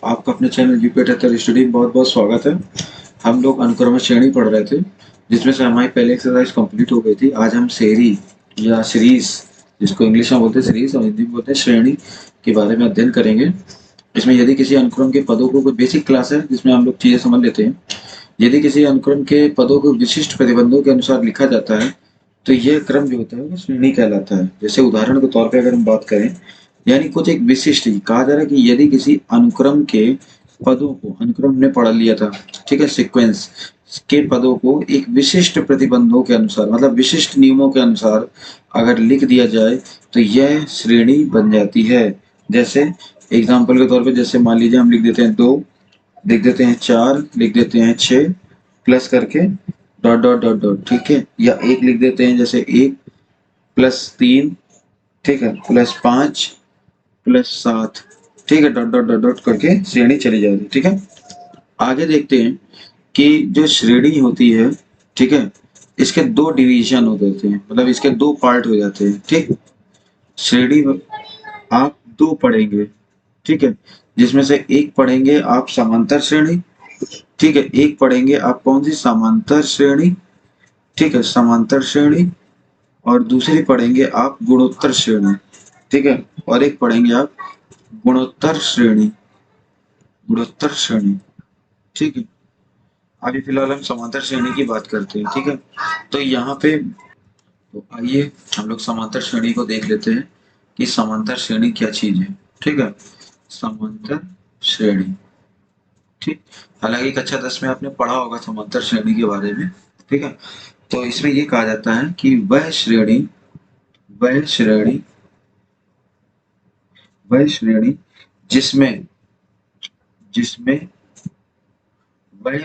आपका अपने channel UP 78 study में बहुत बहुत स्वागत है। हम लोग अनुक्रम श्रेणी पढ़ रहे थे, जिसमें से हमारी पहली एक्सरसाइज कंप्लीट हो गई थी। आज हम सेरी या सीरीज, जिसको इंग्लिश में बोलते हैं सीरीज और हिंदी में बोलते हैं श्रेणी, के बारे में अध्ययन करेंगे। इसमें यदि किसी अनुक्रम के पदों को, कुछ बेसिक क्लास है जिसमें हम लोग चीजें समझ लेते हैं। यदि किसी अनुक्रम के पदों को विशिष्ट प्रतिबंधों के अनुसार लिखा जाता है तो यह क्रम जो होता है वो श्रेणी कहलाता है। जैसे उदाहरण के तौर पे अगर हम बात करें, यानी कुछ एक विशिष्ट कहा जा रहा है कि यदि किसी अनुक्रम के पदों को, अनुक्रम ने पढ़ लिया था, ठीक है, सीक्वेंस के पदों को एक विशिष्ट प्रतिबंधों के अनुसार, मतलब विशिष्ट नियमों के अनुसार अगर लिख दिया जाए तो यह श्रेणी बन जाती है। जैसे एग्जाम्पल के तौर पे, जैसे मान लीजिए हम लिख देते हैं 2, लिख देते हैं 4, लिख देते हैं 6, प्लस करके डॉट डॉट डॉट डॉट, ठीक है, या 1 लिख देते हैं, जैसे 1 प्लस 3, ठीक है, प्लस 5 प्लस 7, ठीक है, डॉट डॉट डॉट डॉट करके श्रेणी चली जाएगी। ठीक है, आगे देखते हैं कि जो श्रेणी होती है, ठीक है, इसके 2 डिवीजन हो जाते हैं, मतलब इसके 2 पार्ट हो जाते हैं। ठीक, श्रेणी आप 2 पढ़ेंगे, ठीक है, जिसमें से एक पढ़ेंगे आप समांतर श्रेणी, ठीक है, एक पढ़ेंगे आप कौन सी, समांतर श्रेणी, ठीक है, समांतर श्रेणी, और दूसरी पढ़ेंगे आप गुणोत्तर श्रेणी, ठीक है, और एक पढ़ेंगे आप गुणोत्तर श्रेणी, गुणोत्तर श्रेणी, ठीक है। अभी फिलहाल हम समांतर श्रेणी की बात करते हैं। ठीक है, तो यहाँ पे तो आइए हम लोग समांतर श्रेणी को देख लेते हैं कि समांतर श्रेणी क्या चीज है। ठीक है, समांतर श्रेणी, ठीक, हालांकि कक्षा 10 में आपने पढ़ा होगा समांतर श्रेणी के बारे में। ठीक है, तो इसमें ये कहा जाता है कि वह श्रेणी, वह श्रेणी, वह श्रेणी जिसमें, जिसमें वह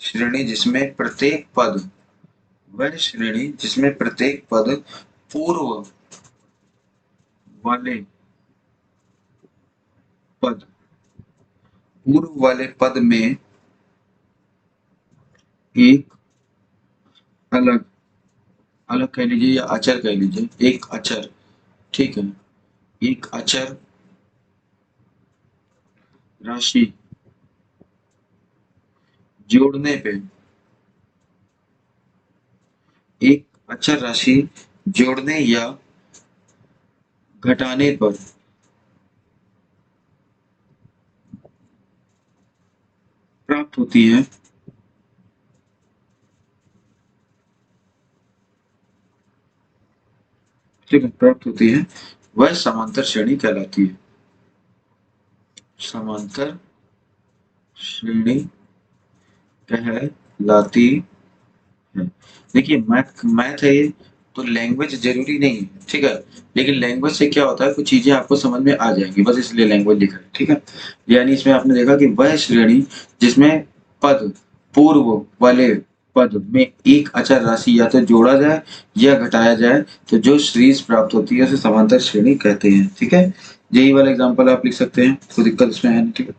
श्रेणी जिसमें प्रत्येक पद, वह श्रेणी जिसमें प्रत्येक पद पूर्व वाले पद, पूर्व वाले पद में एक अलग, अलग कह लीजिए या अचर कह लीजिए, एक अचर, ठीक है, एक अचर राशि जोड़ने पे, एक अचर राशि जोड़ने या घटाने पर प्राप्त होती है, ठीक है, प्राप्त होती है, वह समांतर श्रेणी कहलाती है। समांतर श्रेणी कहलाती है। देखिए मैथ, मैथ है ये, तो लैंग्वेज जरूरी नहीं है, ठीक है, लेकिन लैंग्वेज से क्या होता है, कुछ चीजें आपको समझ में आ जाएंगी, बस इसलिए लैंग्वेज लिखा है। ठीक है, यानी इसमें आपने देखा कि वह श्रेणी जिसमें पद, पूर्व वाले पद में एक अचर राशि या तो जोड़ा जाए या घटाया जाए, तो जो सीरीज प्राप्त होती है उसे समांतर श्रेणी कहते हैं। ठीक है, यही वाला एग्जांपल आप लिख सकते हैं, कोई दिक्कत इसमें है नहीं। ठीक है,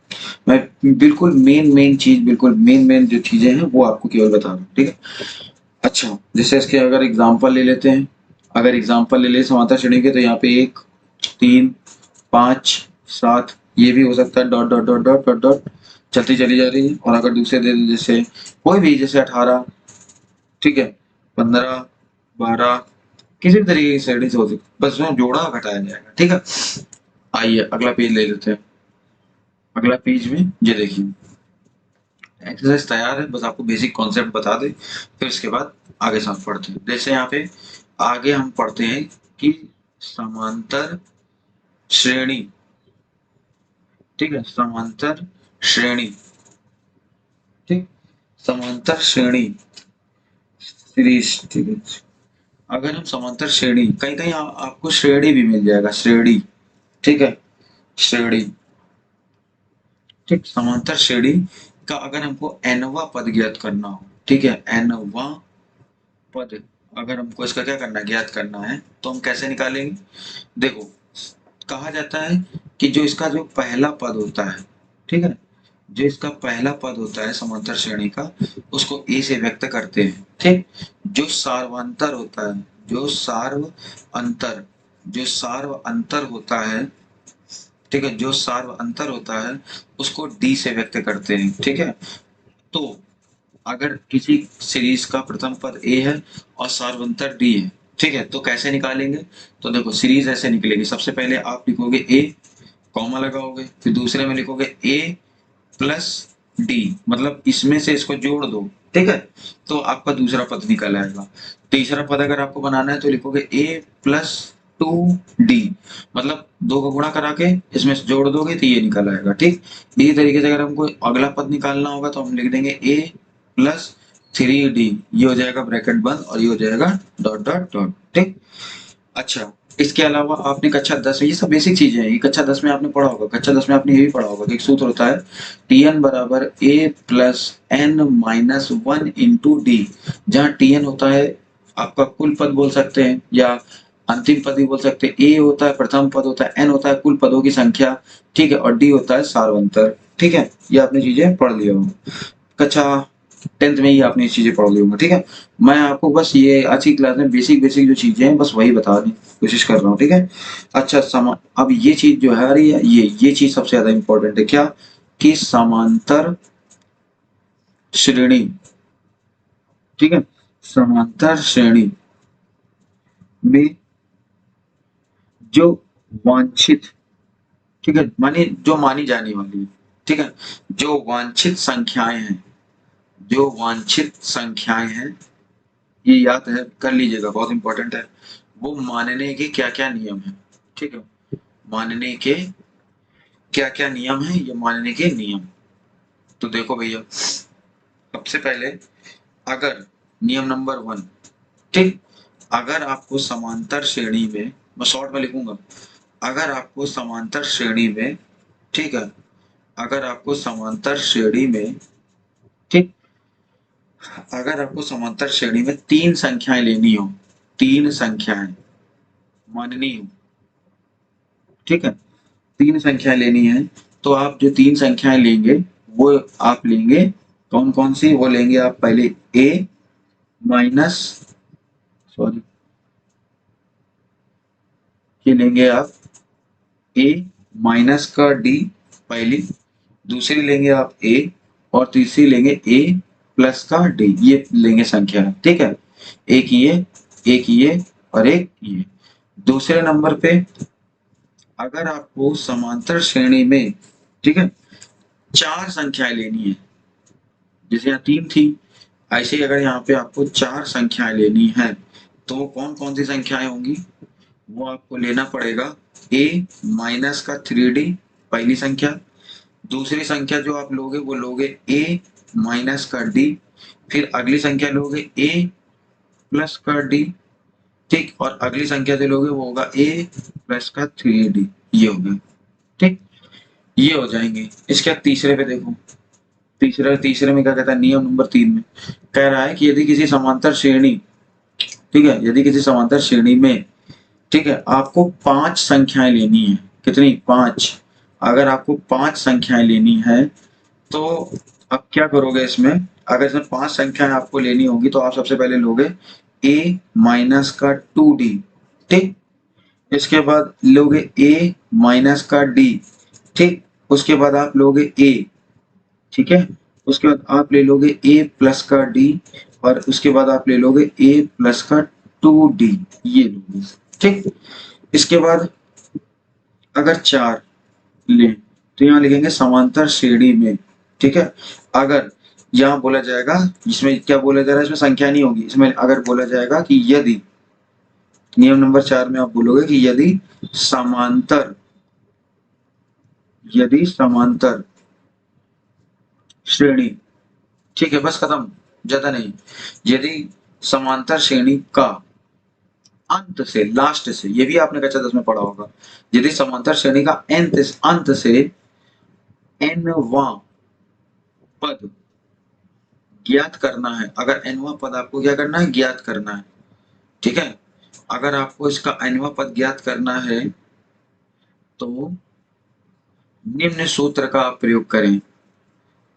मैं बिल्कुल मेन चीज, बिल्कुल मेन जो चीजें हैं वो आपको केवल बता रहा हूँ। ठीक है, अच्छा, जैसे इसके अगर एग्जांपल ले लेते हैं, अगर एग्जांपल ले ले समांतर श्रेणी के, तो यहाँ पे 1 3 5 7 ये भी हो सकता है, dot dot dot dot dot dot चलती चली जा रही है। और अगर दूसरे दे दें, जैसे कोई भी, जैसे 18, ठीक है, 15 12, किसी भी तरीके की श्रेणी से हो सकती है, बस उसमें जोड़ा घटाया जाएगा। ठीक है, आइए अगला पेज ले लेते हैं। अगला पेज में ये देखिए, एक्सरसाइज तैयार है, बस आपको बेसिक कॉन्सेप्ट बता दे, फिर इसके बाद आगे सब पढ़ते हैं। जैसे यहाँ पे आगे हम पढ़ते हैं कि समांतर श्रेणी, ठीक है, समांतर श्रेणी, ठीक, समांतर श्रेणी सीरीज, ठीक है, अगर हम समांतर श्रेणी, कहीं कहीं आपको श्रेणी भी मिल जाएगा, श्रेणी, ठीक है, श्रेणी, ठीक, समांतर श्रेणी का अगर हमको nवा पद ज्ञात करना हो, ठीक है, nवा पद अगर हमको इसका क्या करना है, ज्ञात करना है, तो हम कैसे निकालेंगे। देखो, कहा जाता है कि जो इसका जो पहला पद होता है, ठीक है, जो इसका पहला पद होता है समांतर श्रेणी का, उसको ए से व्यक्त करते हैं। ठीक, जो सार्वंतर होता है, जो सार्व अंतर, जो सार्व अंतर होता है, ठीक है, जो सार्व अंतर होता है उसको डी से व्यक्त करते हैं। ठीक है, तो अगर किसी सीरीज का प्रथम पद ए है और सार्वंतर डी है, ठीक है, तो कैसे निकालेंगे? तो देखो सीरीज ऐसे निकलेगी, सबसे पहले आप लिखोगे ए, कॉमा लगाओगे, फिर दूसरे में लिखोगे ए प्लस डी, मतलब इसमें से इसको जोड़ दो। ठीक है, तो आपका दूसरा पद निकल आएगा। तीसरा पद अगर आपको बनाना है तो लिखोगे ए प्लस टू डी, मतलब दो का गुणा करा के इसमें से जोड़ दोगे तो ये निकल आएगा। ठीक, इसी तरीके से अगर हमको अगला पद निकालना होगा तो हम लिख देंगे ए प्लस थ्री डी, ये हो जाएगा ब्रैकेट बंद और ये हो जाएगा डॉट डॉट डॉट। ठीक, अच्छा, इसके अलावा आपने कक्षा 10 में, ये सब बेसिक चीजें हैं, ये कक्षा 10 में आपने पढ़ा होगा, कक्षा 10 में आपने ये भी पढ़ा होगा कि एक सूत्र होता है Tn बराबर a plus n minus one into D, जहाँ Tn होता है आपका कुल पद बोल सकते हैं या अंतिम पद भी बोल सकते हैं, a होता है प्रथम पद होता है, n होता है कुल पदों की संख्या, ठीक है, और d होता है सार्वंतर। ठीक है, ये आपने चीजें पढ़ लिया होगा, कक्षा 10th में ही आपने ये चीजें पढ़ ली होंगी। ठीक है, मैं आपको बस ये आज की क्लास में बेसिक बेसिक जो चीजें हैं बस वही बताने की कोशिश कर रहा हूँ। ठीक है, अच्छा अब ये चीज जो है आ रही है, ये चीज सबसे ज्यादा इंपॉर्टेंट है, क्या कि समांतर श्रेणी। ठीक है, समांतर श्रेणी में जो वांछित, ठीक है, मानी जो मानी जाने वाली, ठीक है, जो वांछित संख्याएं हैं, जो वांछित संख्याएं हैं, ये याद है कर लीजिएगा, बहुत इंपॉर्टेंट है। वो मानने के क्या क्या नियम है? ठीक है, मानने के क्या क्या नियम है, ये मानने के नियम। तो देखो भैया, सबसे पहले अगर नियम नंबर 1, ठीक, अगर आपको समांतर श्रेणी में, मैं शॉर्ट में लिखूंगा, अगर आपको समांतर श्रेणी में, ठीक है, अगर आपको समांतर श्रेणी में, ठीक, अगर आपको समांतर श्रेणी में तीन संख्याएं लेनी हो, तीन संख्याएं माननी हो, ठीक है, तीन संख्याएं लेनी है, तो आप जो तीन संख्याएं लेंगे वो आप लेंगे कौन कौन सी, वो लेंगे आप पहले a माइनस, सॉरी, ये लेंगे आप a माइनस का d पहली, दूसरी लेंगे आप a और तीसरी लेंगे a प्लस का d, ये लेंगे संख्या। ठीक है, एक ये और एक ये। दूसरे नंबर पे अगर आपको समांतर श्रेणी में, ठीक है, चार संख्याएं लेनी है, जैसे यहाँ तीन थी, ऐसे ही अगर यहाँ पे आपको चार संख्याएं लेनी है तो वो कौन कौन सी संख्याएं होंगी, वो आपको लेना पड़ेगा a माइनस का थ्री डी पहली संख्या, दूसरी संख्या जो आप लोगे वो लोगे a माइनस का d, फिर अगली संख्या लोगे a प्लस का d, ठीक, और अगली संख्या जो लोगे वो होगा a प्लस का थ्री डी, ये हो गया। ठीक, ये हो जाएंगे। इसके बाद तीसरे पे देखो, तीसरे में क्या कहता है, नियम नंबर 3 में कह रहा है कि यदि किसी समांतर श्रेणी, ठीक है, यदि किसी समांतर श्रेणी में, ठीक है, आपको पांच संख्याएं लेनी है, कितनी, पांच, अगर आपको पांच संख्याएं लेनी है तो आप क्या करोगे इसमें, अगर इसमें पांच संख्याएं आपको लेनी होगी तो आप सबसे पहले लोगे a माइनस का टू डी, ठीक, इसके बाद लोगे a माइनस का d, ठीक, उसके बाद आप लोगे a, ठीक है, उसके बाद आप ले लोगे a प्लस का d और उसके बाद आप ले लोगे a प्लस का टू डी, ये लोगे। ठीक, इसके बाद अगर चार लें तो यहाँ लिखेंगे समांतर श्रेणी में, ठीक है, अगर यहाँ बोला जाएगा, इसमें क्या बोला जा रहा है, इसमें संख्या नहीं होगी, इसमें अगर बोला जाएगा कि यदि, नियम नंबर 4 में आप बोलोगे कि समांतर यदि समांतर श्रेणी, ठीक है, बस खत्म, ज्यादा नहीं, यदि समांतर श्रेणी का अंत से, लास्ट से, ये भी आपने कक्षा 10 में पढ़ा होगा, यदि समांतर श्रेणी का अंत से nवां पद ज्ञात करना है, अगर nवां पद आपको क्या करना है, ज्ञात करना है, ठीक है, अगर आपको इसका nवां पद ज्ञात करना है तो निम्न सूत्र का आप प्रयोग करें,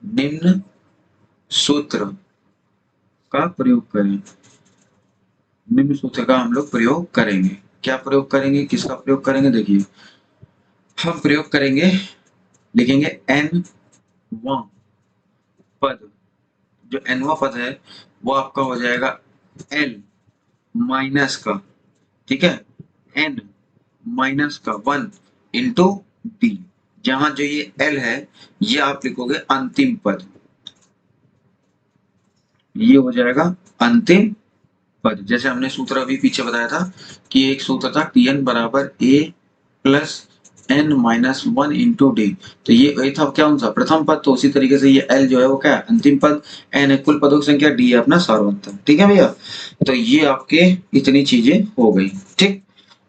निम्न सूत्र का प्रयोग करें, निम्न सूत्र का हम लोग प्रयोग करेंगे। क्या प्रयोग करेंगे, किसका प्रयोग करेंगे, देखिए हम प्रयोग करेंगे, लिखेंगे n वां पद, जो nवां पद है वो आपका हो जाएगा l माइनस का, ठीक है, n माइनस का 1 इंटू डी, जहां जो ये l है ये आप लिखोगे अंतिम पद, ये हो जाएगा अंतिम पद। जैसे हमने सूत्र अभी पीछे बताया था कि एक सूत्र था Tn बराबर a plus n minus 1 into D, तो ये था क्या उनसा प्रथम पद, तो उसी तरीके से ये l जो है वो क्या है अंतिम पद, n है कुल पदों की संख्या, d है अपना सार्वत्रिक। ठीक है भैया, तो ये आपके इतनी चीजें हो गई। ठीक,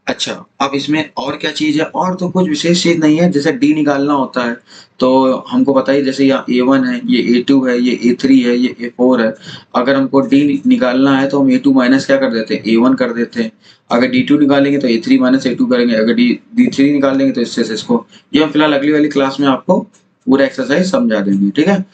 अच्छा अब इसमें और क्या चीज है, और तो कुछ विशेष चीज नहीं है। जैसे डी निकालना होता है तो हमको बताइए, जैसे यहाँ A1 है, ये A2 है, ये A3 है, ये A4 है। अगर हमको डी निकालना है तो हम A2 माइनस क्या कर देते हैं, A1 कर देते हैं। अगर D2 निकालेंगे तो A3 माइनस A2 करेंगे, अगर D3 निकालेंगे तो इससे इसको। ये हम फिलहाल अगली वाली क्लास में आपको पूरा एक्सरसाइज समझा देंगे। ठीक है,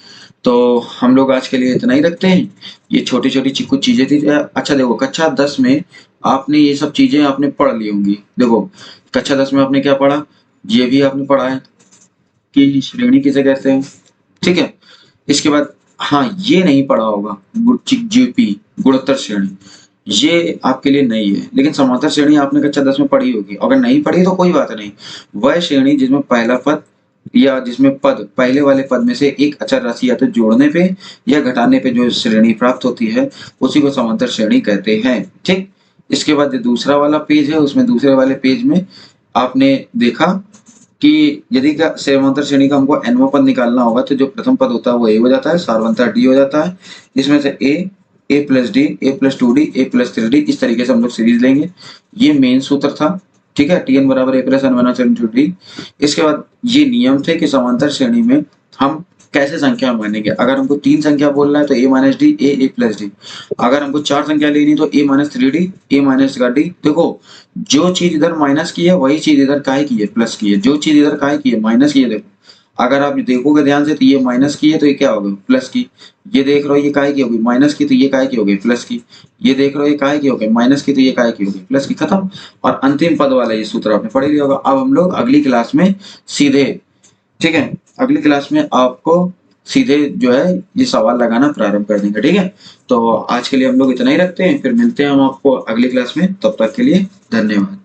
तो हम लोग आज के लिए इतना ही रखते हैं। ये छोटी छोटी कुछ चीजें थी। अच्छा देखो, कक्षा 10 में आपने ये सब चीजें आपने पढ़ ली होंगी। देखो कक्षा 10 में आपने क्या पढ़ा, ये भी आपने पढ़ा है कि श्रेणी किसे कहते हैं। ठीक है, इसके बाद हाँ ये नहीं पढ़ा होगा जीपी गुणोत्तर श्रेणी, ये आपके लिए नहीं है, लेकिन समांतर श्रेणी आपने कक्षा 10 में पढ़ी होगी। अगर नहीं पढ़ी तो कोई बात नहीं, वह श्रेणी जिसमें पहला पद या जिसमें पद पहले वाले पद में से एक अचर राशि या तो जोड़ने पे या घटाने पे जो श्रेणी प्राप्त होती है उसी को समांतर श्रेणी कहते हैं। ठीक, इसके बाद जो दूसरा वाला पेज है, उसमें दूसरे वाले पेज में आपने देखा कि यदि का समांतर श्रेणी का हमको nवां पद निकालना होगा तो जो प्रथम पद होता है वो a हो जाता है, सार्वंतर d हो जाता है। इसमें से a plus D, a plus 2d, a plus 3d, इस तरीके से हम लोग सीरीज लेंगे। ये मेन सूत्र था। ठीक है, Tn बराबर a plus n minus n into d। इसके बाद ये नियम थे कि समांतर श्रेणी में हम कैसे संख्या मानेंगे। अगर हमको 3 संख्या बोलना है तो a minus D, a plus D. अगर हमको 4 संख्या लेनी तो a minus 3d, a minus का d। देखो जो चीज इधर माइनस की है वही चीज इधर काहे की है, प्लस की है। जो चीज इधर काहे की है, माइनस की है। देखो अगर आप देखोगे ध्यान से तो ये माइनस की है तो ये क्या होगा, प्लस की। ये देख रहे हो ये काहे की होगी, माइनस की, तो ये काहे की होगी, प्लस की। ये देख रहे हो ये काहे की होगी, माइनस की, तो ये काहे की होगी, प्लस की। खत्म। और अंतिम पद वाला ये सूत्र आपने पढ़ लिया होगा। अब हम लोग अगली क्लास में सीधे, ठीक है, अगली क्लास में आपको सीधे जो है ये सवाल लगाना प्रारंभ कर देंगे। ठीक है, तो आज के लिए हम लोग इतना ही रखते हैं, फिर मिलते हैं हम आपको अगली क्लास में। तब तक के लिए धन्यवाद।